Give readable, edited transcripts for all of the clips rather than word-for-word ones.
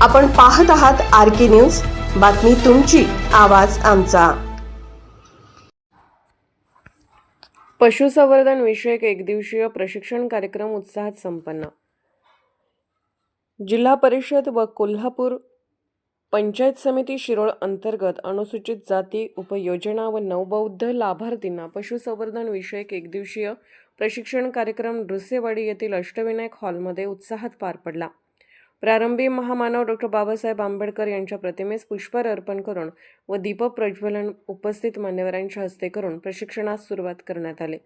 आपण पाहत आहात RK न्यूज, बातमी तुमची, आवाज आमचा। पशुसंवर्धन विषयक एकदिवसीय प्रशिक्षण कार्यक्रम उत्साहात संपन्न। जिल्हा परिषद व कोल्हापूर पंचायत समिती शिरोळ अंतर्गत अनुसूचित जाती उपयोजना व नवबौद्ध लाभार्थींना पशुसंवर्धन विषयक एकदिवसीय प्रशिक्षण कार्यक्रम रुसेवाडी येथील अष्टविनायक हॉलमध्ये उत्साहात पार पडला। प्रारंभी महामानव डॉ. बाबासाहेब आंबेडकर यांच्या प्रतिमेस पुष्पहार अर्पण करून व दीप प्रज्वलन उपस्थित मान्यवरांच्या हस्ते करून प्रशिक्षणास सुरुवात करण्यात आली।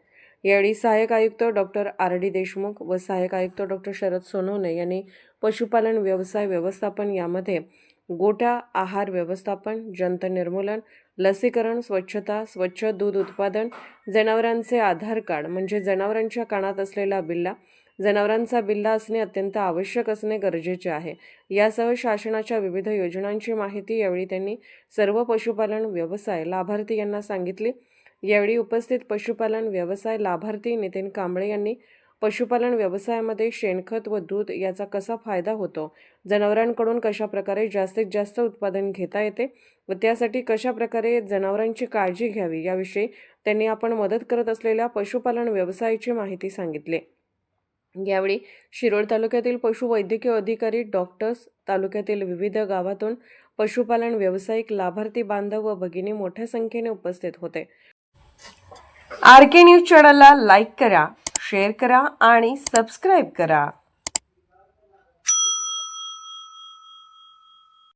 यावेळी सहाय्यक आयुक्त डॉ. RD देशमुख व सहाय्यक आयुक्त डॉ. शरद सोनवणे यांनी पशुपालन व्यवसाय व्यवस्थापन यामध्ये गोठा आहार व्यवस्थापन, जंत निर्मूलन, लसीकरण, स्वच्छता, स्वच्छ दूध उत्पादन, जनावरांचे आधार कार्ड म्हणजे जनावरांच्या कानात असलेला बिल्ला, जनावरांचा बिल्ला असणे अत्यंत आवश्यक असणे गरजेचे आहे, यासह शासनाच्या विविध योजनांची माहिती यावेळी त्यांनी सर्व पशुपालन व्यवसाय लाभार्थी यांना सांगितली। यावेळी उपस्थित पशुपालन व्यवसाय लाभार्थी नितीन कांबळे यांनी पशुपालन व्यवसायामध्ये शेणखत व दूध याचा कसा फायदा होतो, जनावरांकडून कशा प्रकारे जास्तीत जास्त उत्पादन घेता येते व त्यासाठी कशा प्रकारे जनावरांची काळजी घ्यावी याविषयी त्यांनी आपण मदत करत असलेल्या पशुपालन व्यवसायाची माहिती सांगितली। यावेळी शिरोळ तालुक्यातील पशुवैद्यकीय अधिकारी, डॉक्टर्स, तालुक्यातील विविध गावातून पशुपालन व्यावसायिक, लाभार्थी बांधव व भगिनी मोठ्या संख्येने उपस्थित होते। RK न्यूज चॅनलला लाईक करा, शेअर करा आणि सबस्क्राईब करा।